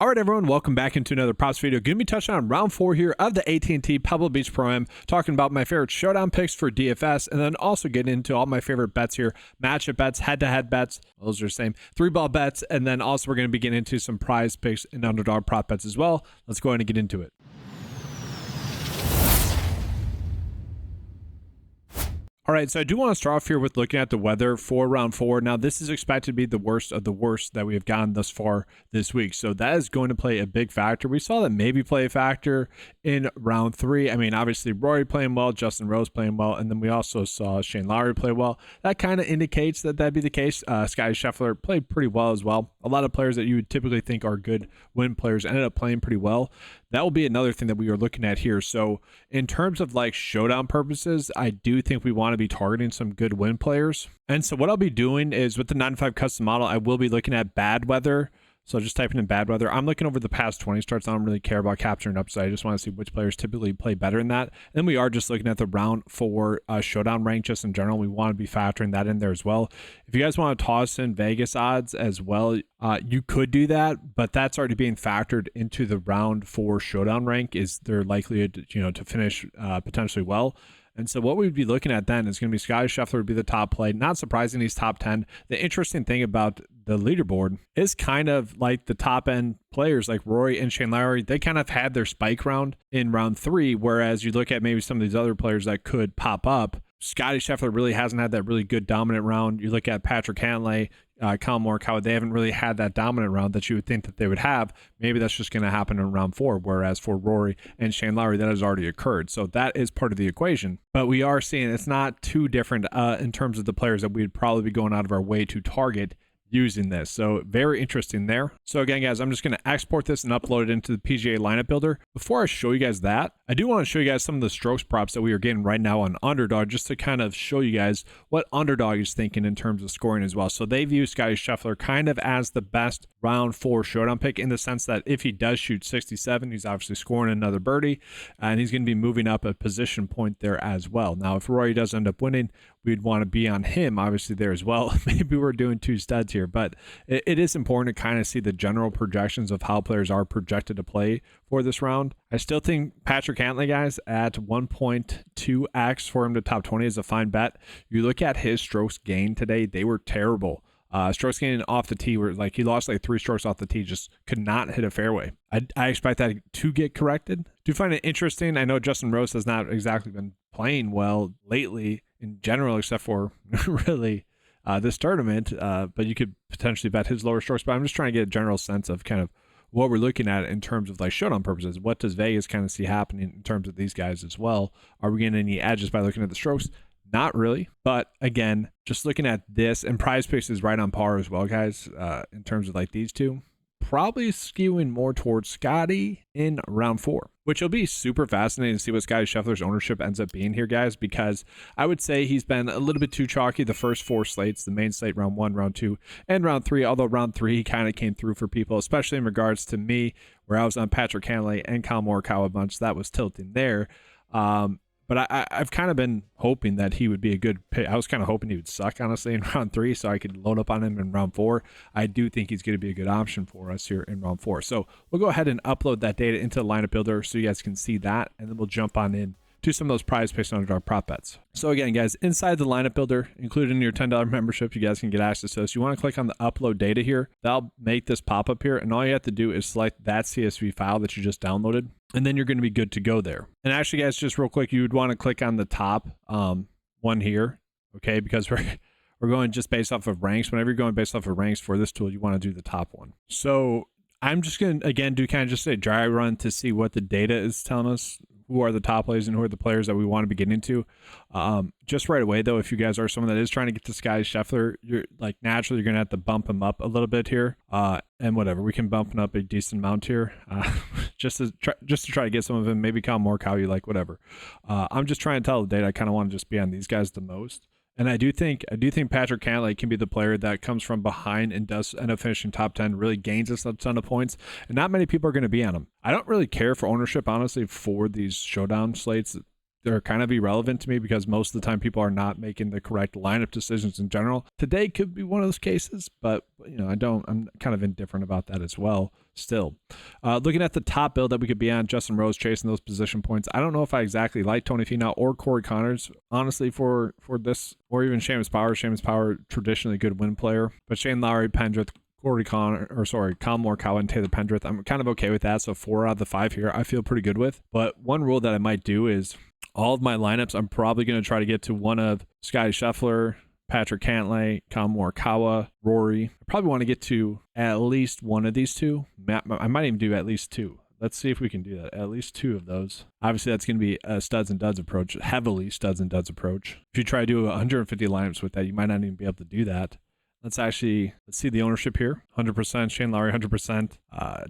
All right, everyone, welcome back into another props video. Going to be touching on round 4 here of the AT&T Pebble Beach Pro-Am, talking about my favorite showdown picks for DFS, and then also getting into all my favorite bets here, matchup bets, head-to-head bets, those are the same, 3-ball bets, and then also we're going to be getting into some PrizePicks and Underdog prop bets as well. Let's go ahead and get into it. All right, so I do want to start off here with looking at the weather for round 4. Now, this is expected to be the worst of the worst that we have gotten thus far this week. So that is going to play a big factor. We saw that maybe play a factor in round 3. I mean, obviously, Rory playing well, Justin Rose playing well, and then we also saw Shane Lowry play well. That kind of indicates that that'd be the case. Scottie Scheffler played pretty well as well. A lot of players that you would typically think are good win players ended up playing pretty well. That will be another thing that we are looking at here. So in terms of like showdown purposes, I do think we want to be targeting some good win players. And so what I'll be doing is with the 9-5 custom model, I will be looking at bad weather. So just typing in bad weather. I'm looking over the past 20 starts. I don't really care about capturing upside. I just want to see which players typically play better in that. And we are just looking at the round 4 showdown rank just in general. We want to be factoring that in there as well. If you guys want to toss in Vegas odds as well, you could do that, but that's already being factored into the round 4 showdown rank. Is they're likely to finish potentially well. And so what we'd be looking at then is going to be Scottie Scheffler would be the top play. Not surprising, he's top 10. The interesting thing about the leaderboard is kind of like the top end players like Rory and Shane Lowry. They kind of had their spike round in round 3, whereas you look at maybe some of these other players that could pop up. Scottie Scheffler really hasn't had that really good dominant round. You look at Patrick Cantlay, Collin Morikawa, they haven't really had that dominant round that you would think that they would have. Maybe that's just going to happen in round 4, whereas for Rory and Shane Lowry, that has already occurred. So that is part of the equation. But we are seeing it's not too different in terms of the players that we'd probably be going out of our way to target using this. So very interesting there. So again, guys, I'm just going to export this and upload it into the PGA lineup builder. Before I show you guys that, I do want to show you guys some of the strokes props that we are getting right now on Underdog, just to kind of show you guys what Underdog is thinking in terms of scoring as well. So they view Scottie Scheffler kind of as the best round 4 showdown pick in the sense that if he does shoot 67, he's obviously scoring another birdie, and he's going to be moving up a position point there as well. Now, if Rory does end up winning, we'd want to be on him obviously there as well. Maybe we're doing 2 studs here, but it is important to kind of see the general projections of how players are projected to play for this round. I still think Patrick Cantlay, guys, at 1.2x for him to top 20 is a fine bet. You look at his strokes gained today, they were terrible. Strokes gained off the tee were like he lost like 3 strokes off the tee, just could not hit a fairway. I expect that to get corrected. Do find it interesting. I know Justin Rose has not exactly been playing well lately in general, except for really this tournament, but you could potentially bet his lower strokes. But I'm just trying to get a general sense of kind of what we're looking at in terms of like showdown purposes. What does Vegas kind of see happening in terms of these guys as well? Are we getting any edges by looking at the strokes? Not really, but again, just looking at this, and PrizePicks is right on par as well, guys, in terms of like these two. Probably skewing more towards Scotty in round 4, which will be super fascinating to see what Scottie Scheffler's ownership ends up being here, guys, because I would say he's been a little bit too chalky the first 4 slates, the main slate, round 1, round 2, and round 3, although round 3 he kind of came through for people, especially in regards to me, where I was on Patrick Cantlay and Collin Morikawa a bunch. That was tilting there. But I've kind of been hoping that he would be a good pick. I was kind of hoping he would suck, honestly, in round 3, so I could load up on him in round 4. I do think he's going to be a good option for us here in round 4. So we'll go ahead and upload that data into the lineup builder so you guys can see that, and then we'll jump on in to some of those PrizePicks Underdog prop bets. So again, guys, inside the lineup builder, included in your $10 membership, you guys can get access to this. You want to click on the upload data here. That'll make this pop up here, and all you have to do is select that CSV file that you just downloaded, and then you're going to be good to go there. And actually, guys, just real quick, you would want to click on the top one here, okay, because we're going just based off of ranks. Whenever you're going based off of ranks for this tool, you want to do the top one. So I'm just going to, again, do kind of just a dry run to see what the data is telling us, who are the top players and who are the players that we want to be getting into. Just right away, though, if you guys are someone that is trying to get to Scottie Scheffler, you're like naturally you're going to have to bump him up a little bit here. And whatever, we can bump him up a decent amount here, just to try to get some of him. Maybe Collin Morikawa, you like, whatever. I'm just trying to tell the data. I kind of want to just be on these guys the most. And I do think Patrick Cantlay can be the player that comes from behind and does end up finishing top 10, really gains us a ton of points, and not many people are going to be on him. I don't really care for ownership, honestly, for these showdown slates. They're kind of irrelevant to me because most of the time people are not making the correct lineup decisions in general. Today could be one of those cases, but I'm kind of indifferent about that as well. still. Looking at the top build that we could be on, Justin Rose chasing those position points. I don't know if I exactly like Tony Finau or Corey Connors, honestly, for this, or even Seamus Power. Seamus Power, traditionally a good win player, but Shane Lowry, Pendrith, Colin Morikawa, and Taylor Pendrith, I'm kind of okay with that. So 4 out of the 5 here, I feel pretty good with. But one rule that I might do is all of my lineups, I'm probably going to try to get to one of Scottie Scheffler, Patrick Cantlay, Colin Morikawa, Rory. I probably want to get to at least one of these 2. I might even do at least 2. Let's see if we can do that. At least 2 of those. Obviously, that's going to be a studs and duds approach, heavily studs and duds approach. If you try to do 150 lineups with that, you might not even be able to do that. Let's see the ownership here. 100%. Shane Lowry, 100%.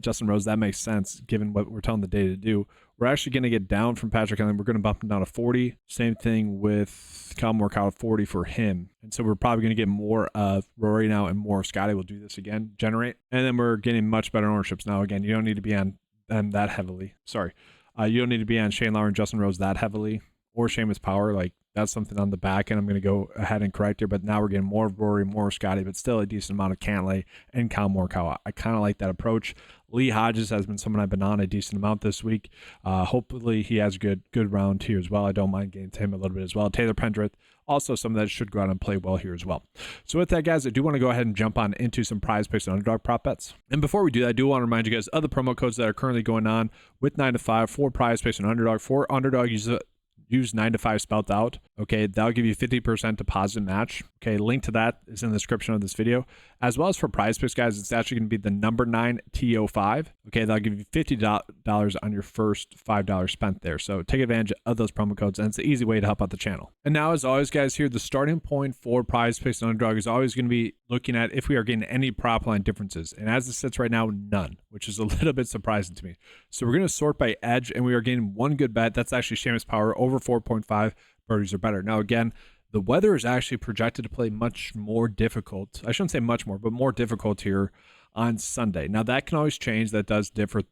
Justin Rose, that makes sense given what we're telling the data to do. We're actually going to get down from Patrick Cantlay. We're going to bump him down to 40. Same thing with Colin Morikawa, 40 for him. And so we're probably going to get more of Rory now and more of Scotty. We'll do this again, generate. And then we're getting much better ownerships now. Again, you don't need to be on them that heavily. Sorry. You don't need to be on Shane Lowry and Justin Rose that heavily, or Seamus Power. Like, that's something on the back end I'm going to go ahead and correct here. But now we're getting more of Rory, more of Scotty, but still a decent amount of Cantlay and Colin Morikawa. I kind of like that approach. Lee Hodges has been someone I've been on a decent amount this week. Hopefully he has a good round here as well. I don't mind getting to him a little bit as well. Taylor Pendrith, also someone that should go out and play well here as well. So with that, guys, I do want to go ahead and jump on into some PrizePicks and Underdog prop bets. And before we do that, I do want to remind you guys of the promo codes that are currently going on with 9 to 5 for PrizePicks and Underdog. For Underdog, use 9 to 5 spelled out. Okay, that'll give you 50% deposit match. Okay, link to that is in the description of this video. As well as for PrizePicks, guys, it's actually going to be the number 9 TO5. Okay, that'll give you $50 on your first $5 spent there. So take advantage of those promo codes, and it's an easy way to help out the channel. And now, as always, guys, here, the starting point for PrizePicks and Underdog is always going to be looking at if we are getting any prop line differences. And as it sits right now, none, which is a little bit surprising to me. So we're going to sort by edge, and we are getting one good bet. That's actually Seamus Power over 4.5 birdies or better. Now, again, the weather is actually projected to play much more difficult. I shouldn't say much more, but more difficult here on Sunday. Now, that can always change. That does differ.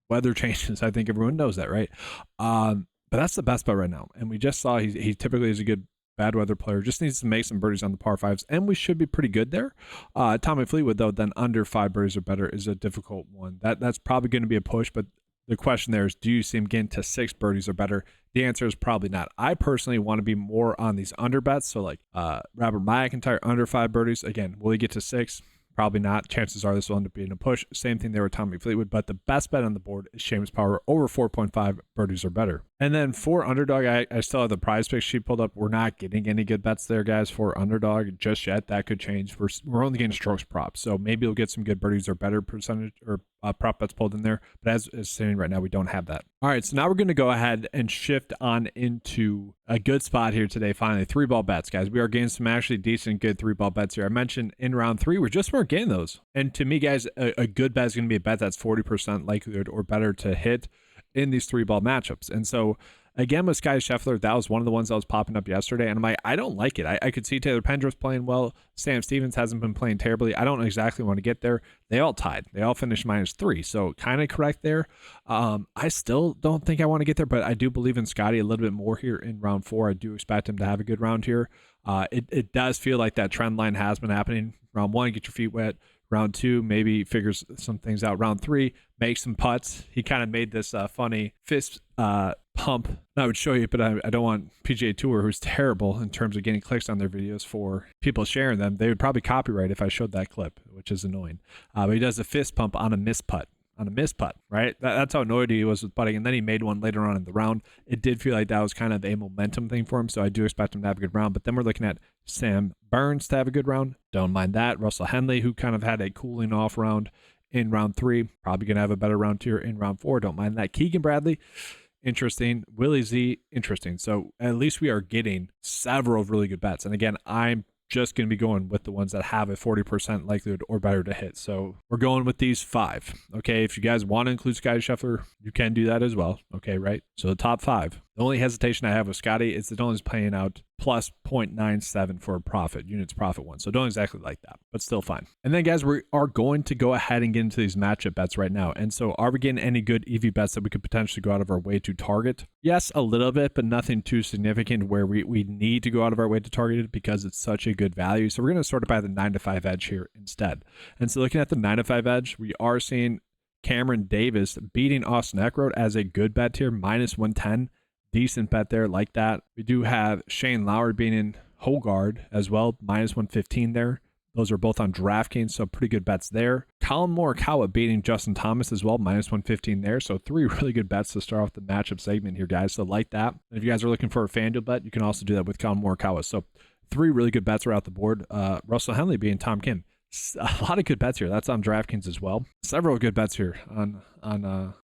Weather changes. I think everyone knows that, right? But that's the best bet right now. And we just saw he typically is a good bad weather player. Just needs to make some birdies on the par 5s, and we should be pretty good there. Tommy Fleetwood, though, then under 5 birdies or better is a difficult one. That's probably going to be a push, but the question there is, do you see him getting to 6 birdies or better? The answer is probably not. I personally want to be more on these under bets. So like Robert McIntyre under 5 birdies. Again, will he get to 6? Probably not. Chances are this will end up being a push. Same thing there with Tommy Fleetwood, but the best bet on the board is Seamus Power over 4.5 birdies or better. And then for Underdog, I still have the PrizePicks sheet pulled up. We're not getting any good bets there, guys, for Underdog just yet. That could change. We're only getting strokes props, so maybe you'll get some good birdies or better percentage or prop bets pulled in there. But as is saying right now, we don't have that. All right, so now we're going to go ahead and shift on into a good spot here today. Finally, 3-ball bets, guys. We are getting some actually decent, good 3-ball bets here. I mentioned in round 3, we just weren't getting those. And to me, guys, a good bet is going to be a bet that's 40% likelihood or better to hit in these 3-ball matchups. And so again, with Scottie Scheffler, that was one of the ones that was popping up yesterday, and I'm like, I don't like it. I could see Taylor Pendrith playing well. Sam Stevens hasn't been playing terribly. I don't exactly want to get there. They all tied. They all finished -3, so kind of correct there. I still don't think I want to get there, but I do believe in Scotty a little bit more here in round 4. I do expect him to have a good round here. It does feel like that trend line has been happening. Round 1, get your feet wet. Round 2, maybe figures some things out. Round 3, make some putts. He kind of made this funny fist pump. I would show you, but I don't want PGA Tour, who's terrible in terms of getting clicks on their videos for people sharing them. They would probably copyright if I showed that clip, which is annoying. But he does a fist pump on a miss putt. Right? That's how annoyed he was with putting. And then he made one later on in the round. It did feel like that was kind of a momentum thing for him. So I do expect him to have a good round. But then we're looking at Sam Burns to have a good round. Don't mind that. Russell Henley, who kind of had a cooling off round in round 3. Probably going to have a better round here in round 4. Don't mind that. Keegan Bradley, interesting. Willie Z, interesting. So at least we are getting several really good bets. And again, I'm just going to be going with the ones that have a 40% likelihood or better to hit. So we're going with these 5. Okay, if you guys want to include Scottie Scheffler, you can do that as well. Okay, right? So the top 5. The only hesitation I have with Scotty is that only paying out plus 0.97 for a profit, units profit one. So don't exactly like that, but still fine. And then, guys, we are going to go ahead and get into these matchup bets right now. And so are we getting any good EV bets that we could potentially go out of our way to target? Yes, a little bit, but nothing too significant where we need to go out of our way to target it because it's such a good value. So we're going to sort it by the 9 to 5 edge here instead. And so looking at the 9 to 5 edge, we are seeing Cameron Davis beating Austin Eckroat as a good bet here, -110. Decent bet there, like that. We do have Shane Lowry beating Hogard as well, -115 there. Those are both on DraftKings, so pretty good bets there. Colin Morikawa beating Justin Thomas as well, -115 there. So 3 really good bets to start off the matchup segment here, guys. So like that. And if you guys are looking for a FanDuel bet, you can also do that with Colin Morikawa. So 3 really good bets are out the board. Russell Henley beating Tom Kim. A lot of good bets here. That's on DraftKings as well. Several good bets here on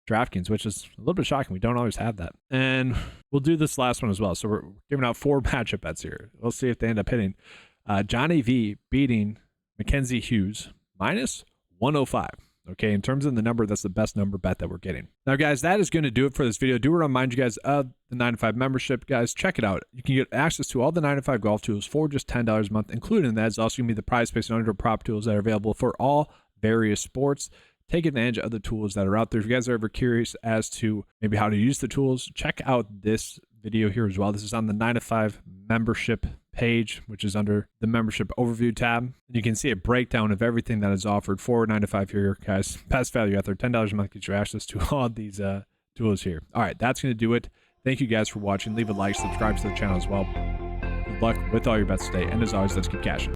DraftKings, which is a little bit shocking. We don't always have that. And we'll do this last one as well. So we're giving out 4 matchup bets here. We'll see if they end up hitting. Johnny V beating Mackenzie Hughes, -105. Okay, in terms of the number, that's the best number bet that we're getting. Now, guys, that is going to do it for this video. Do remind you guys of the 9 to 5 membership. Guys, check it out. You can get access to all the 9 to 5 golf tools for just $10 a month. Included in that is also going to be the PrizePicks and Underdog prop tools that are available for all various sports. Take advantage of the tools that are out there. If you guys are ever curious as to maybe how to use the tools, check out this video here as well. This is on the 9 to 5 membership page, which is under the membership overview tab. You can see a breakdown of everything that is offered for 9 to 5 here, guys. Best value out there. $10 a month gets you access to all these tools here. All right, that's going to do it. Thank you guys for watching. Leave a like, subscribe to the channel as well. Good luck with all your bets today. And as always, let's keep cashing.